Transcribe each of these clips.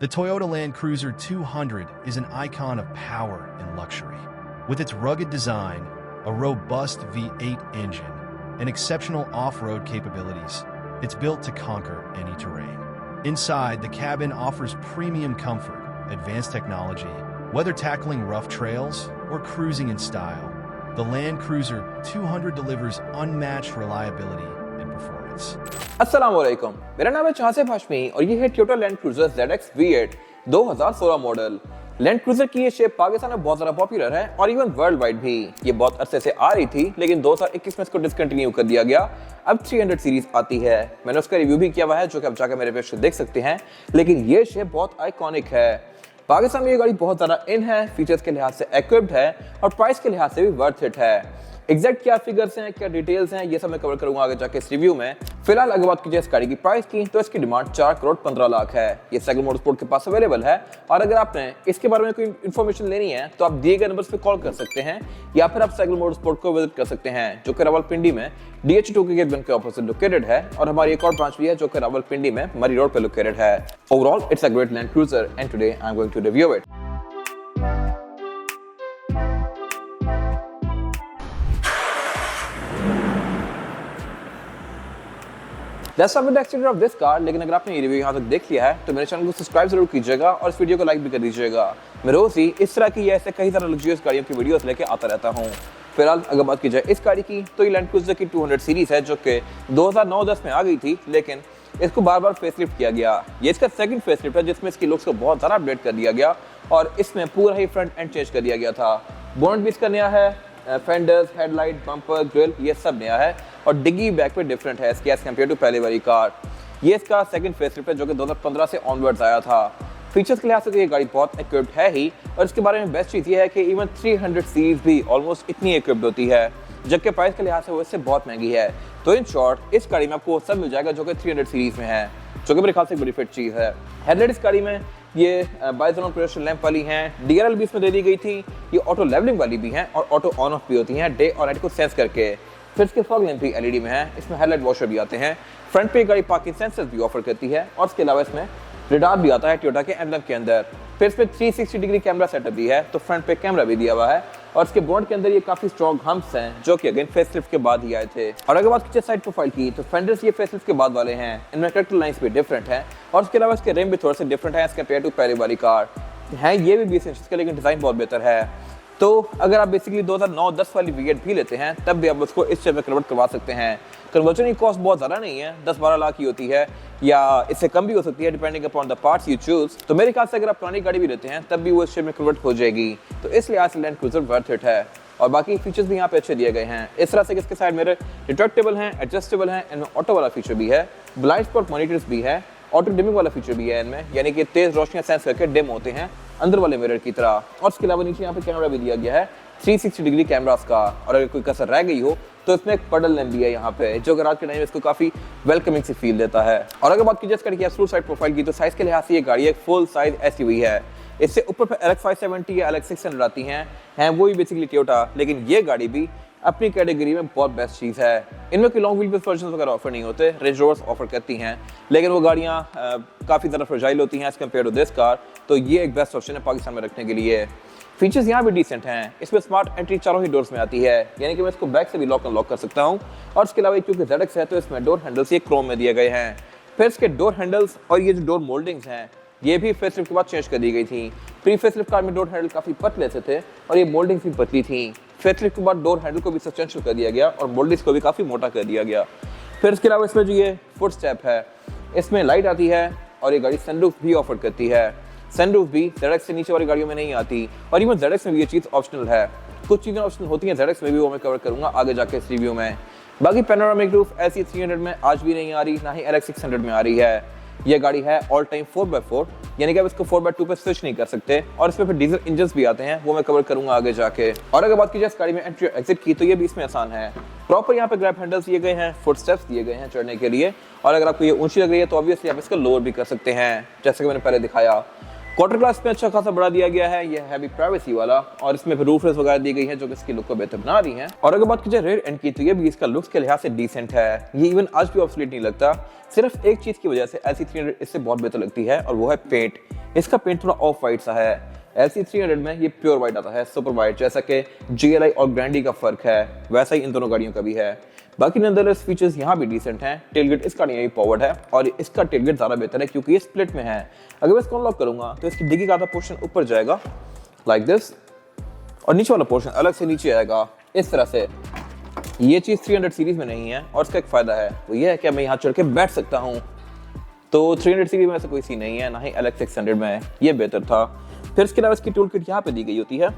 The Toyota Land Cruiser 200 is an icon of power and luxury. With its rugged design, a robust V8 engine, and exceptional off-road capabilities, it's built to conquer any terrain. Inside, the cabin offers premium comfort, advanced technology, whether tackling rough trails or cruising in style. The Land Cruiser 200 delivers unmatched reliability and performance. अस्सलाम वालेकुम, मेरा नाम है चासिफ हाशमी और ये है Toyota land cruiser ZX V8 2016 model. Land cruiser की ये शेप पाकिस्तान में बहुत ज़्यादा पॉपुलर है और इवन वर्ल्ड वाइड भी। ये बहुत अरसे से आ रही थी लेकिन 2021 में इसको डिसकंटिन्यू कर दिया गया। अब 300 सीरीज आती है। मैंने उसका रिव्यू भी किया हुआ है जो कि आप जाकर मेरे पेज से देख सकते हैं। लेकिन ये शेप बहुत आइकॉनिक है। पाकिस्तान में ये गाड़ी बहुत ज़्यादा इन है, फीचर्स के लिहाज से इक्विप्ड है और प्राइस के लिहाज से भी वर्थ इट है। एग्जैक्ट क्या फिगर्स हैं, क्या डिटेल्स हैं, ये सब मैं कवर करूंगा आगे जाके इस रिव्यू में। फिलहाल अगर बात कीजिए इस गाड़ी की प्राइस की तो इसकी डिमांड 4 करोड़ 15 लाख है। ये साइकिल मोटरस्पोर्ट के पास अवेलेबल है और अगर आपने इसके बारे में कोई इन्फॉर्मेशन लेनी है तो आप दिए गए नंबर्स पे कॉल कर सकते हैं या फिर आप साइकिल मोटरस्पोर्ट को विजिट कर सकते हैं जो कि रावलपिंडी में DH2 के गेट बैंक के ऑपोजिट लोकेटेड है और हमारी एक और ब्रांच भी है जो कि रावलपिंडी में मरी रोड पे लोकेटेड है। Overall it's a great Land Cruiser and today I am going to review it. Let's start with the exterior of this car। लेकिन अगर आपने ये रिव्यू यहाँ तक देख लिया है तो मेरे चैनल को सब्सक्राइब जरूर कीजिएगा और इस वीडियो को लाइक भी कर दीजिएगा। मैं रोज ही इस तरह की या ऐसे कई सारे लग्जरियस गाड़ियों की वीडियोस लेके आता रहता हूँ। फिलहाल अगर बात की जाए इस गाड़ी की तो ये लैंड क्रूजर की 200 सीरीज है जो कि 2009-10 में आ गई थी लेकिन इसको बार बार फेसलिफ्ट किया गया। ये इसका सेकंड फेसलिफ्ट है जिसमें इसकी लुक्स को बहुत ज़्यादा अपडेट कर दिया गया और इसमें पूरा ही फ्रंट एंड चेंज कर दिया गया था। बोनट भी इसका नया है, फेंडर्स, हेडलाइट, बम्पर, ग्रिल ये सब नया है और डिग्गी बैक पे डिफरेंट है इसके एज कम्पेयर टू पहले वाली कार। ये इसका सेकंड फेसलिफ्ट है जो कि 2015 से ऑनवर्ड्स आया था। फीचर्स के लिहाज से तो ये गाड़ी बहुत इक्विप्ड है ही और इसके बारे में बेस्ट चीज़ ये है कि इवन 300 सीरीज भी ऑलमोस्ट इतनी इक्विप्ड होती है जबकि प्राइस के लिहाज से वो इससे बहुत महंगी है। तो इन शॉर्ट इस गाड़ी में आपको सब मिल जाएगा जो कि 300 सीरीज में है, जो कि मेरे ख्याल से एक बड़ी फिट चीज़ है। हेडलाइट इस गाड़ी में ये बाइजोनल प्रोजेक्शन लैंप वाली हैं, DRL भी इसमें दे दी गई थी। ये ऑटो लेवलिंग वाली भी हैं और ऑटो ऑन ऑफ भी होती हैं डे और नाइट को सेंस करके। फिर इसके फॉग लैंप भी LED में है। इसमें हेडलाइट वॉशर भी आते हैं। फ्रंट पे गाड़ी पार्किंग सेंसर्स भी ऑफर करती है और इसके अलावा इसमें रेडार भी आता है टोयोटा के एम्बलम के अंदर। फिर इसमें 360 डिग्री कैमरा सेटअप भी है तो फ्रंट पे कैमरा भी दिया हुआ है और इसके बोनट के अंदर ये काफी स्ट्रॉन्ग हम्प्स हैं जो कि अगेन फेसलिफ्ट के बाद ही आए थे। और अगर बात कीजिए साइड प्रोफाइल की तो फेंडर्स ये फेसलिफ्ट के बाद वाले हैं, इनमें करेक्टर लाइंस भी डिफरेंट हैं और इसके अलावा इसके रिम भी थोड़े से डिफरेंट है एज कम्पेयर टू पहले वाली कार है। ये भी 20 इंच के लेकिन डिजाइन बहुत बेहतर है। तो अगर आप बेसिकली 2009-10 वाली V8 भी लेते हैं तब भी आप उसको इस शेप में कन्वर्ट करवा सकते हैं। कन्वर्जन की कॉस्ट बहुत ज़्यादा नहीं है, 10-12 लाख की होती है या इससे कम भी हो सकती है depending upon the parts you choose. तो मेरे ख्याल से अगर आप पुरानी गाड़ी भी लेते हैं तब भी वो इस शेप में कन्वर्ट हो जाएगी। तो इस लिहाज से लैंड क्रूजर वर्थ इट है और बाकी फीचर्स भी यहाँ पे अच्छे दिए गए हैं। इस तरह से इसके साइड मेरे रिट्रैक्टेबल हैं, एडजस्टेबल हैं, इनमें ऑटो वाला फीचर भी है, ब्लाइंड स्पॉट मॉनिटर्स भी है, ऑटो डिमिंग वाला फीचर भी है इनमें, यानी कि तेज रोशनियां सेंस करके डिम होते हैं अंदर वाले मिरर की तरह। और इसके अलावा नीचे यहाँ पे कैमरा भी दिया गया है 360 डिग्री कैमरास का और अगर कोई कसर रह गई हो तो इसमें एक पडल लैंप भी है यहाँ पे जो कि रात के टाइम में इसको काफी वेलकमिंग से फील देता है। और अगर बात कीजिए इस गाड़ी की एब्सोल्यूट साइड प्रोफाइल की तो साइज के लिहाज से ये गाड़ी एक फुल साइज SUV है। इससे ऊपर पे LX 570 या LX 600 आती हैं वो भी बेसिकली टोयोटा, लेकिन ये गाड़ी भी अपनी कैटेगरी में बहुत बेस्ट चीज़ है। इनमें कोई लॉन्ग व्हील बेस वर्जन वगैरह ऑफर नहीं होते, रेंज रोवर्स ऑफर करती हैं लेकिन वो गाड़ियाँ काफ़ी ज़्यादा फ्रेजाइल होती हैं as compare to this car. तो ये एक बेस्ट ऑप्शन है पाकिस्तान में रखने के लिए। फीचर्स यहाँ भी डिसेंट हैं। इसमें स्मार्ट एंट्री चारों ही डोर्स में आती है, यानी कि मैं इसको बैक से भी लॉक अनलॉक कर सकता हूँ और इसके अलावा क्योंकि ZX है तो इसमें डोर हैंडल्स ये क्रोम में दिए गए हैं। फिर इसके डोर हैंडल्स और ये जो डोर मोल्डिंग्स हैं ये भी फेसलिफ्ट के बाद चेंज कर दी गई थी। प्री फेसलिफ्ट कार में डोर हैंडल काफ़ी पतले से थे और ये मोल्डिंग्स भी पतली थी। फेसलिफ्ट के बाद डोर हैंडल को भी सस्टेंशियल कर दिया गया और मोल्डिंग्स को भी काफ़ी मोटा कर दिया गया। फिर इसके अलावा इसमें जो ये फुट स्टेप है इसमें लाइट आती है और ये गाड़ी सनरूफ भी ऑफर करती है। सनरूफ भी ZX से नीचे वाली गाड़ियों में नहीं आती और इवन ZX में भी ये चीज़ ऑप्शनल है। कुछ चीज़ें ऑप्शनल होती हैं ZX में भी, वो मैं कवर करूंगा आगे जाके इस रिव्यू में। बाकी पैनोरामिक रूफ ऐसी 300 में आज भी नहीं आ रही, ना ही LX 600 में आ रही है। यह गाड़ी है ऑल टाइम 4x4, यानी कि आप इसको 4x2 पे स्विच नहीं कर सकते और इसमें फिर डीजल इंजन भी आते हैं, वो मैं कवर करूंगा आगे जाके। और अगर बात की जाए इस गाड़ी में एंट्री एग्जिट की तो ये भी इसमें आसान है। प्रॉपर यहाँ पे ग्रैब हैंडल्स दिए गए हैं, फुट स्टेप्स दिए गए हैं चढ़ने के लिए और अगर आपको ये ऊंची लग रही है तो ऑब्वियसली आप इसको लोअर भी कर सकते हैं जैसे कि मैंने पहले दिखाया। क्वार्टर क्लास में अच्छा खासा बढ़ा दिया गया है, यह हैवी प्राइवेसी वाला और इसमें फिर रूफ रेस वगैरह दी गई है जो कि इसकी लुक को बेहतर बना रही है। और अगर बात की जाए रेयर एंड की तो ये भी इसका लुक्स के लिहाज से डिसेंट है, ये इवन आज भी ऑब्सोलीट नहीं लगता। सिर्फ एक चीज की वजह से LC300 इससे बहुत बेहतर लगती है और वो है पेंट। इसका पेंट थोड़ा ऑफ वाइट सा है। LC300 में ये प्योर वाइट आता है, सुपर वाइट, जैसा कि GLI और ग्रैंडी का फर्क है वैसा ही इन दोनों गाड़ियों का भी है। बाकी नंदरलेस फीचर्स यहाँ भी डिसेंट हैं। टेलगेट इस गाड़ी में पॉवर्ड है और इसका टेलगेट ज़्यादा बेहतर है क्योंकि ये स्प्लिट में है। अगर मैं इसको अनलॉक करूंगा तो इसकी डिग्गी का आधा पोर्शन ऊपर जाएगा लाइक दिस, और नीचे वाला पोर्शन अलग से नीचे आएगा इस तरह से। ये चीज़ 300 सीरीज में नहीं है और इसका एक फ़ायदा है वो ये है कि मैं यहाँ चढ़ के बैठ सकता हूँ। तो 300 सीरीज में ऐसा कोई सीन नहीं है, ना ही LX600 में, ये बेहतर था। फिर इसके अलावा इसकी टूल किट यहाँ पे दी गई होती है।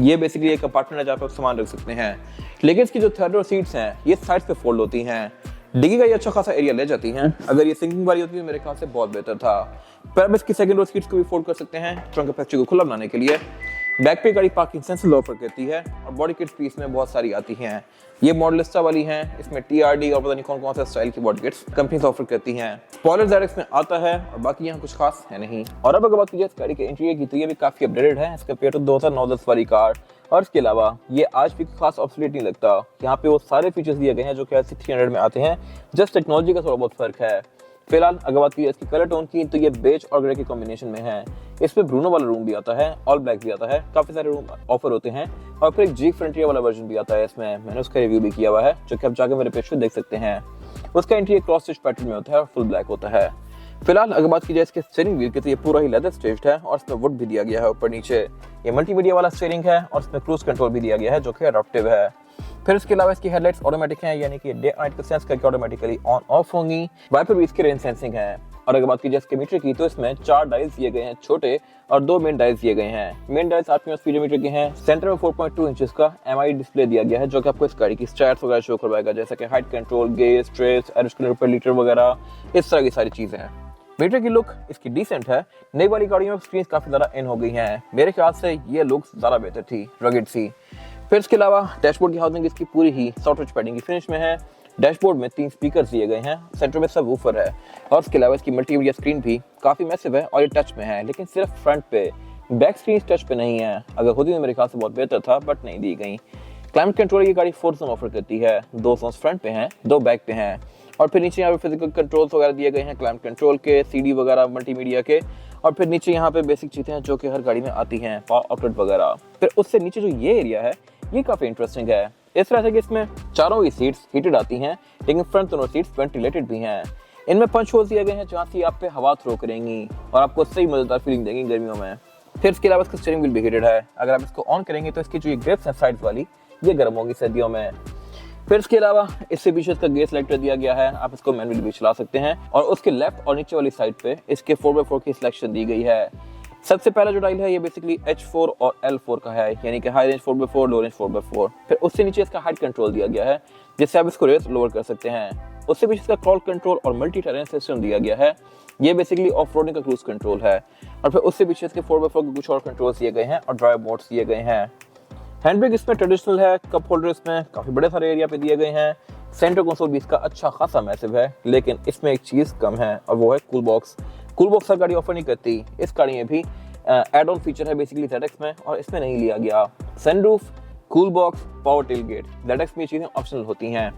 ये बेसिकली एक अपार्टमेंट है जहाँ पे आप सामान रख सकते हैं, लेकिन इसकी जो थर्ड और सीट्स हैं ये साइड पे फोल्ड होती हैं। डिग्गी का ये अच्छा खासा एरिया ले जाती हैं। अगर ये सिंकिंग वाली होती है मेरे ख्याल से बहुत बेहतर था। पर अब इसकी सेकंड और सीट्स को भी फोल्ड कर सकते हैं ट्रंक कैपेसिटी को खुला बनाने के लिए। बैक पे गाड़ी पार्किंग सेंसर ऑफर करती है और बॉडी किट्स भी इसमें बहुत सारी आती हैं। ये मॉडलिस्टा वाली हैं, इसमें TRD और पता नहीं कौन कौन सा स्टाइल की बॉडी किट्स कंपनीज ऑफर करती हैं। स्पॉयलर ZX में आता है और बाकी यहाँ कुछ खास है नहीं। और अब अगर बात की जाए इस गाड़ी के इंटीरियर की तो ये भी काफी अपडेटेड है एज कम्पेयर टू 2009-10 वाली कार। और इसके अलावा ये आज भी खास ऑब्सोलेट नहीं लगता। यहाँ पे वो सारे फीचर्स दिए गए हैं जो कि LC300 में आते हैं, जस्ट टेक्नोलॉजी का थोड़ा बहुत फर्क है। फिलहाल अगर बात की जाए इसकी कलर टोन की तो ये बेज और ग्रे के कॉम्बिनेशन में है। इसमें ब्रूनो वाला रूम भी आता है, ऑल ब्लैक भी आता है, काफी सारे रूम ऑफर होते हैं। और फिर एक जीप फ्रंटियर वाला वर्जन भी आता है इसमें, मैंने उसका रिव्यू भी किया हुआ है जो कि आप जाकर मेरे पेज पे देख सकते हैं। उसका इंटीरियर क्रॉस स्टिच पैटर्न में होता है और फुल ब्लैक होता है। फिलहाल अगर बात की जाए इसके स्टीयरिंग व्हील की तो ये पूरा ही लेदर स्टेज्ड है और इसमें वुड भी दिया गया है ऊपर नीचे। ये मल्टीमीडिया वाला स्टीयरिंग है और इसमें क्रूज कंट्रोल भी दिया गया है जो कि एडॉप्टिव है। फिर इसके अलावा इसकी हेडलाइट्स ऑटोमेटिक हैं, यानी कि डे नाइट को सेंस करके ऑटोमेटिकली ऑन ऑफ होंगी। वाइपर भी इसके रेन सेंसिंग है। और अगर बात की जाए इसके मीटर की तो इसमें 4 डायल्स दिए गए हैं छोटे और 2 मेन डायल्स दिए गए हैं। मेन डायल्स RPM स्पीडोमीटर के हैं। सेंटर में 4.2 इंचेस का MI डिस्प्ले दिया गया है जो कि आपको इस गाड़ी की स्टैट्स वगैरह शो करवाएगा, जैसे कि height control, gauge, trace, average kilometre पर लीटर वगैरह, इस तरह की सारी चीजें हैं। मीटर की लुक इसकी डिसेंट है। नई वाली गाड़ियों में स्क्रीन काफी ज्यादा इन हो गई हैं। मेरे ख्याल से ये लुक ज्यादा बेहतर थी, रगेड सी। फिर इसके अलावा डैशबोर्ड की हाउसिंग इसकी पूरी ही सॉफ्ट टच पैडिंग की फिनिश में है। डैशबोर्ड में 3 स्पीकर्स दिए गए हैं, सेंटर में सबवूफर है और इसके अलावा इसकी मल्टीमीडिया स्क्रीन भी काफी मैसिव है और ये टच में है, लेकिन सिर्फ फ्रंट पे, बैक स्क्रीन टच पे नहीं है। अगर होती तो मेरे ख्याल से बहुत बेहतर था, बट नहीं दी गई। क्लाइमेट कंट्रोल की गाड़ी 4 जोन ऑफर करती है, 2 जोन फ्रंट पे हैं, 2 बैक पे हैं। और फिर नीचे यहाँ पे फिजिकल कंट्रोल्स वगैरह दिए गए हैं, क्लाइमेट कंट्रोल के, CD वगैरह, मल्टीमीडिया के। और फिर नीचे यहाँ पे बेसिक चीजें हैं जो कि हर गाड़ी में आती हैं, पावर आउटलेट वगैरह। फिर उससे नीचे जो ये एरिया है ये काफी इंटरेस्टिंग है, इस तरह से कि इसमें चारों ही सीट्स हीटेड आती हैं, लेकिन फ्रंट दोनों सीट्स वेंटिलेटेड भी हैं। इनमें पंच होल्स दिए गए हैं जहाँ से आप पे हवा थ्रो करेंगी और आपको सही मजेदार फीलिंग देंगी गर्मियों में। फिर इसके अलावा इसका स्टीयरिंग व्हील भी हीटेड है। अगर आप इसको ऑन करेंगे तो इसकी जो ये ग्रिप्स हैं साइड वाली, ये गर्म होगी सर्दियों में। फिर इसके अलावा इससे पीछे इसका गेयर सेलेक्टर दिया गया है, आप इसको मैनुअली भी चला सकते हैं। और उसके लेफ्ट और नीचे वाली साइड पे इसके 4x4 की सिलेक्शन दी गई है। सबसे पहला जो डायल है ये बेसिकली H4 और L4 का है, यानी कि हाई रेंज 4x4, लो रेंज 4x4। फिर उससे नीचे इसका हाइट कंट्रोल दिया गया है जिससे आप इसको रेस लोअर कर सकते हैं। उससे पीछे इसका क्रॉल कंट्रोल और मल्टी टेरेन सिस्टम दिया गया है, ये बेसिकली ऑफ रोडिंग का क्रूज कंट्रोल है। और फिर उससे पीछे इसके 4x4 के कुछ और कंट्रोल्स दिए गए हैं और ड्राइव मोड्स दिए गए हैं। हैंडब्रेक इसमें ट्रेडिशनल है, कप होल्डर इसमें काफी बड़े सारे एरिया पे दिए गए हैं। सेंटर कंसोल भी इसका अच्छा खासा मैसिव है, लेकिन इसमें एक चीज कम है और वो है कूल बॉक्स। कूल बॉक्स हर गाड़ी ऑफर नहीं करती, इस गाड़ी में भी एड ऑन फीचर है बेसिकली ZX में और इसमें नहीं लिया गया। Sunroof, cool box, power tailgate, ZX में ये चीजें ऑप्शनल होती हैं।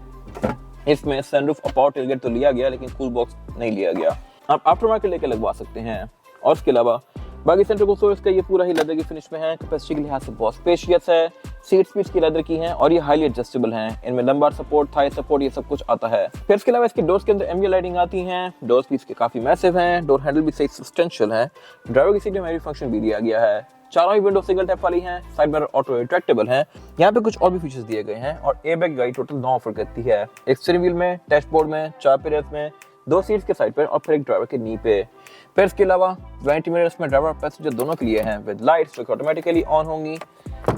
इसमें सनरूफ और पावर टेलगेट तो लिया गया, लेकिन कूल बॉक्स नहीं लिया गया। आप आफ्टर मार्केट लेके लगवा सकते हैं। और इसके अलावा बाकी सेंटर कंसोल इसका ये पूरा ही लेदर की फिनिश में है, कैपेसिटी के लिहाज से बहुत स्पेशियस है। सीट्स भी इसकी लेदर की हैं और ये हाईली एडजस्टेबल हैं। इनमें लंबार सपोर्ट, थाई सपोर्ट, ये सब कुछ आता है। फिर इसके अलावा इसके डोर्स के अंदर एम्बिएंट लाइटिंग आती हैं। डोर्स भी इसके काफी मैसिव हैं, डोर हैंडल भी सही सब्सटेंशियल है। ड्राइवर की सीट में मेरी फंक्शन भी दिया गया है। चारों ही विंडो सिंगल टैप वाली हैं, साइड मिरर ऑटो रिट्रैक्टेबल हैं। यहाँ पे कुछ और भी फीचर्स दिए गए हैं और एयरबैग गाड़ी टोटल 9 ऑफर करती है। एक स्टीयरिंग व्हील में, डैशबोर्ड में, 4 पिलर्स में, 2 सीट्स के साइड पर और फिर एक ड्राइवर के नी पे। फिर इसके अलावा वैनिटी मिरर्स में ड्राइवर और पैसेंजर दोनों के लिए हैं विद लाइट्स जो ऑटोमेटिकली ऑन होंगी।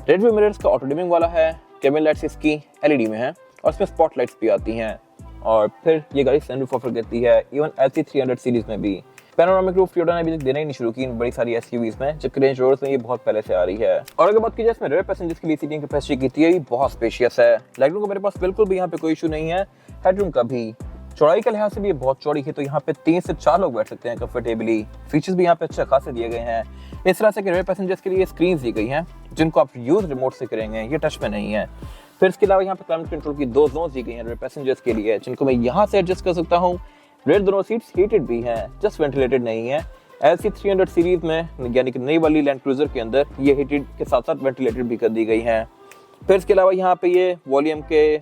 रेड व्यू मिरर्स का ऑटो डिमिंग वाला है। केबिन लाइट्स इसकी LED में है और इसमें स्पॉट लाइट्स भी आती हैं। और फिर ये गाड़ी सनरूफ ऑफर करती है, इवन LC300 सीरीज में भी। पैनोरामिक रूफ टोयोटा ने अभी तक देना ही नहीं शुरू की इन बड़ी सारी SUVs में, जबकि रेंज रोवर्स में ये बहुत पहले से आ रही है। और अगर बात की जाए इसमें रेयर पैसेंजर्स के लिए सीटिंग कैपेसिटी की ये बहुत स्पेशियस है। लेगरूम का मेरे पास बिल्कुल भी यहाँ पे कोई इशू नहीं है, हेडरूम का भी। चौड़ाई के लिहाज से भी ये बहुत चौड़ी है, तो यहाँ पे 3 से 4 लोग बैठ सकते हैं कंफर्टेबली। फीचर्स भी यहाँ पे अच्छा खासे दिए गए हैं। इस तरह से कि रेयर पैसेंजर्स के लिए स्क्रीन दी गई हैं जिनको आप यूज रिमोट से करेंगे, ये टच में नहीं है। फिर इसके अलावा यहाँ पे क्लाइमेट कंट्रोल की 2 जोन दी गई हैं रेयर पैसेंजर्स के लिए, जिनको मैं यहाँ से एडजस्ट कर सकता हूँ। रेयर दोनों सीट्स हीटेड भी हैं, जस्ट वेंटिलेटेड नहीं है। LC 300 सीरीज में यानी कि नई वाली लैंड क्रूजर के अंदर ये हीटेड के साथ साथ वेंटिलेटेड भी कर दी गई हैं। फिर इसके अलावा यहाँ पे ये वॉल्यूम के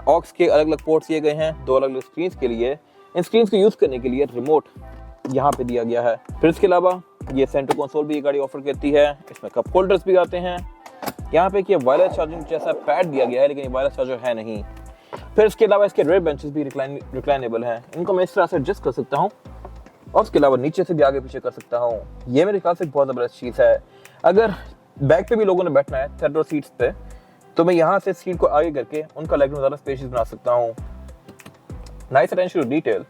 ऑक्स के अलग अलग पोर्ट्स दिए गए हैं 2 अलग अलग स्क्रीन के लिए। इन स्क्रीन को यूज़ करने के लिए रिमोट यहाँ पे दिया गया है। फिर इसके अलावा ये सेंटर कंसोल भी ये गाड़ी ऑफर करती है। इसमें कप होल्डर्स भी आते हैं। यहाँ पे कि वायरलेस चार्जिंग जैसा पैड दिया गया है, लेकिन ये वायरलेस चार्जर है नहीं। फिर इसके अलावा इसके रेयर बेंचेस भी रिक्लाइनेबल हैं। इनको मैं इस तरह से एडजस्ट कर सकता हूँ और उसके अलावा नीचे से भी आगे पीछे कर सकता हूँ। ये मेरे ख्याल से बहुत ज़बरदस्त चीज़ है। अगर बैक पे भी लोगों ने बैठना है थर्ड रो सीट्स पे, तो मैं यहाँ से सीट को आगे करके उनका लेग रूम ज़्यादा स्पेशियस बना सकता हूँ। Nice attention to detail.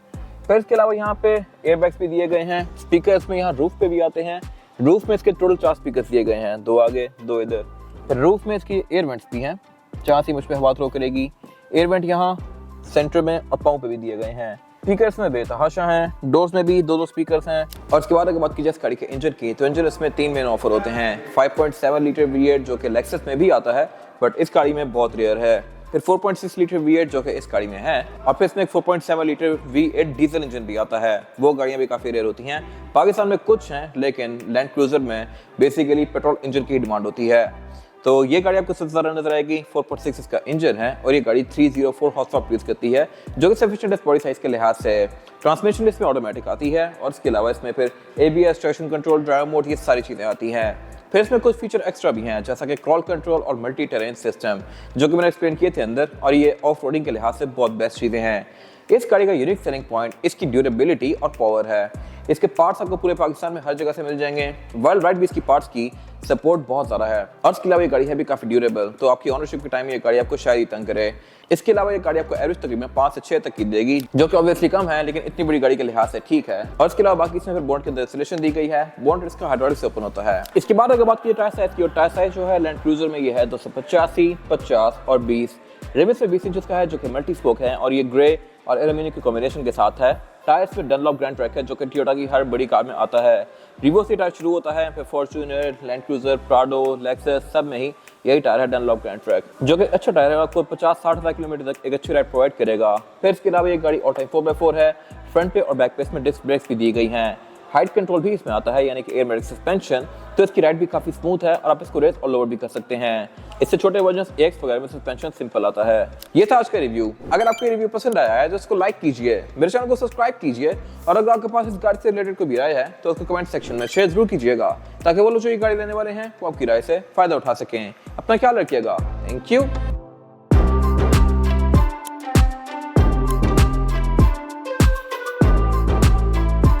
फिर इसके अलावा यहाँ पे एयरबैग्स भी दिए गए हैं। स्पीकर्स में यहाँ रूफ पे भी आते हैं। रूफ में इसके टोटल 4 स्पीकर्स दिए गए हैं, 2 आगे 2 इधर। फिर रूफ में इसकी एयर वेंट्स भी हैं, जहाँ से मुझ पर हवा थ्रो करेगी। एयर वेंट यहाँ सेंटर में और पाँव पे भी दिए गए हैं। स्पीकर्स में बेतहाशा हैं। डोर्स में भी 2 स्पीकर्स हैं। और उसके बाद अगर बात की जाए इस गाड़ी के इंजन की, तो इंजन इसमें 3 मेन ऑफर होते हैं। 5.7 लीटर V8 जो कि लेक्सस में भी आता है, बट इस गाड़ी में बहुत रेयर है। फिर 4.6 लीटर V8 जो कि इस गाड़ी में है, और फिर इसमें 4.7 लीटर V8 डीजल इंजन भी आता है। वो गाड़ियां भी काफ़ी रेयर होती हैं। पाकिस्तान में कुछ हैं, लेकिन लैंड क्रूजर में बेसिकली पेट्रोल इंजन की डिमांड होती है। तो ये गाड़ी आपको सबसे ज़्यादा नजर आएगी। 4.6 इसका इंजन है और ये गाड़ी 304 हॉर्स पावर प्रोड्यूस करती है, जो कि सफिशिएंट है बॉडी साइज के लिहाज से। ट्रांसमिशन इसमें ऑटोमेटिक आती है और इसके अलावा इसमें फिर ABS, traction control, drive mode, ये सारी चीज़ें आती हैं। फिर इसमें कुछ फीचर एक्स्ट्रा भी हैं, जैसा कि क्रॉल कंट्रोल और मल्टी टेरेन सिस्टम, जो कि मैंने एक्सप्लेन किए थे अंदर, और ये ऑफ रोडिंग के लिहाज से बहुत बेस्ट चीज़ें हैं। इस गाड़ी का यूनिक सेलिंग पॉइंट इसकी ड्यूरेबिलिटी और पावर है। इसके पार्ट्स आपको पूरे पाकिस्तान में हर जगह से मिल जाएंगे। वर्ल्ड वाइड भी इसकी पार्ट्स की सपोर्ट बहुत ज़्यादा है। और इसके अलावा ये गाड़ी है भी काफ़ी ड्यूरेबल, तो आपकी ऑनरशिप के टाइम ये गाड़ी आपको शायद ही तंग करे। इसके अलावा ये गाड़ी आपको एवरेज तकरीबन 5 से 6 तक की देगी, जो कि ऑब्वियसली कम है, लेकिन इतनी बड़ी गाड़ी के लिहाज से ठीक है। और इसके अलावा बाकी इसमें फिर बोनट के अंदर इंसुलेशन दी गई है। बोनट इसका हाइड्रोलिक से ओपन होता है। इसके बाद अगर बात की टायर साइज की, और टायर साइज जो है लैंड क्रूजर में ये है 285, 50 और 20। रेमिस में 20 इंच का है, जो कि मल्टी स्पोक है, और ये ग्रे और एल्यूमिनियम के कॉम्बिनेशन के साथ है। टायर्स में डनलॉप ग्रैंड ट्रैक है, जो कि टोयोटा की हर बड़ी कार में आता है। रिवो से टायर शुरू होता है, फिर Fortuner, land cruiser, Prado, Lexus, सब में ही यही टायर है डनलॉप ग्रैंड ट्रैक, जो कि अच्छा टायर है, आपको 50-60 हज़ार किलोमीटर तक एक अच्छी राइड प्रोवाइड करेगा। फिर इसके अलावा ये गाड़ी ऑल टाइम 4x4 है। फ्रंट पे और बैक पे इसमें डिस्क ब्रेक्स भी दी गई हैं। हाइट कंट्रोल भी इसमें आता है, यानी कि एयर मैटिक सस्पेंशन, तो इसकी राइड भी काफ़ी स्मूथ है और आप इसको रेस और लोअर भी कर सकते हैं। इससे छोटे वर्जन AX वगैरह में सस्पेंशन सिंपल आता है। ये था आज का रिव्यू। अगर आपको ये रिव्यू पसंद आया है तो इसको लाइक कीजिए, मेरे चैनल को सब्सक्राइब कीजिए, और अगर आपके पास इस गाड़ी से रिलेटेड कोई भी राय है तो उसको कमेंट सेक्शन में शेयर जरूर कीजिएगा, ताकि वो लोग जो ये गाड़ी लेने वाले हैं वो आपकी राय से फायदा उठा सकें। अपना ख्याल रखिएगा। Thank you.